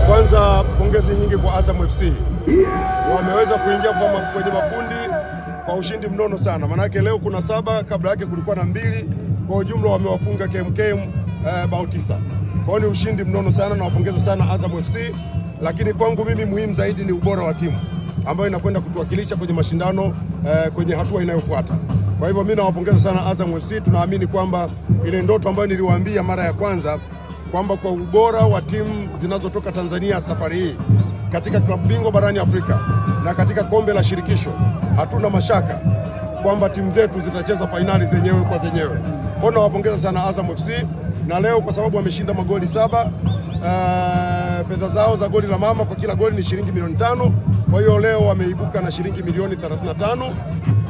Kwanza pongezi nyingi kwa Azam FC. Wameweza kuingia kwenye makundi kwa ushindi mnono sana. Manake leo kuna 7, kabla yake kulikuwa na 2. Kwa ujumla wamewafunga KMKM bao 9. Kwa hiyo ni ushindi mnono sana na wapongeza sana Azam FC. Lakini kwangu mimi muhimu zaidi ni ubora wa timu ambayo inakwenda kutuwakilisha kwenye mashindano kwenye hatua inayofuata. Kwa hivyo mimi nawapongeza sana Azam FC. Tunaamini kwamba ile ndoto ambayo niliwaambia mara ya kwanza kwamba kwa ubora wa timu zinazotoka Tanzania safari hii katika klabu bingwa barani Afrika na katika kombe la shirikisho, hatuna mashaka kwamba timu zetu zitacheza fainali zenyewe kwa zenyewe. Kwa nawapongeza sana Azam FC, na leo kwa sababu wameshinda magoli 7, fedha zao za goli la mama kwa kila goli ni shilingi milioni 5. Kwa hiyo leo wameibuka na shilingi milioni 35,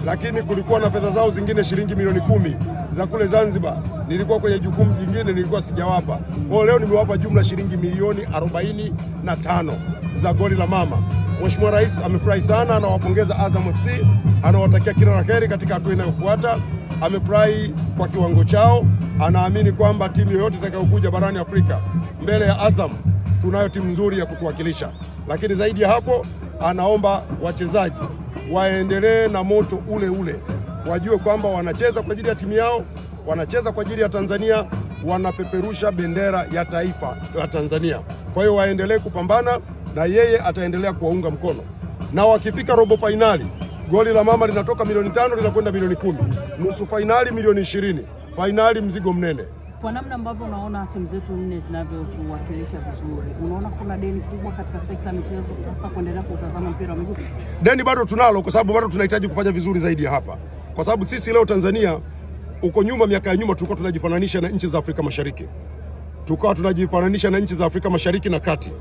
lakini kulikuwa na fedha zao zingine shilingi milioni 10 za kule Zanzibar. Nilikuwa kwenye jukumu jingine, nilikuwa sijawapa. Kwa leo nimewapa jumla shilingi milioni 45 za goli la mama. Mheshimiwa Rais amefurahi sana, anawapongeza Azam FC, anawatakia kila la heri katika hatua inayofuata. Amefurahi kwa kiwango chao, anaamini kwamba timu yoyote itakayokuja barani Afrika mbele ya Azam tunayo timu nzuri ya kutuwakilisha. Lakini zaidi ya hapo, anaomba wachezaji waendelee na moto ule ule. Wajue kwamba wanacheza kwa ajili ya timu yao, wanacheza kwa ajili ya Tanzania, wanapeperusha bendera ya taifa la Tanzania. Kwa hiyo waendelee kupambana na yeye ataendelea kuwaunga mkono. Na wakifika robo finali, goli la mama linatoka milioni 5 linakwenda milioni 10. Nusu finali milioni 20. Finali mzigo mnene. Kwa namna ambavyo unaona timu zetu 4 zinavyotuwakilisha vizuri, unaona kuna deni kubwa katika sekta ya michezo hasa kuendelea kutazama mpira wa miguu? Deni bado tunalo, kwa sababu bado tunahitaji kufanya vizuri zaidi ya hapa. Kwa sababu sisi leo Tanzania, uko nyuma, miaka ya nyuma tulikuwa tunajifananisha na nchi za Afrika Mashariki. Tukawa tunajifananisha na nchi za Afrika Mashariki na Kati.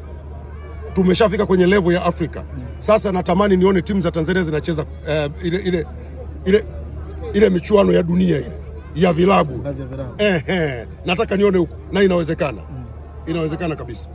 Tumeshafika kwenye level ya Afrika. Sasa natamani nione timu za Tanzania zinacheza ile michuano ya dunia ile ya vilabu. Nataka nione huko, na inawezekana. Inawezekana kabisa.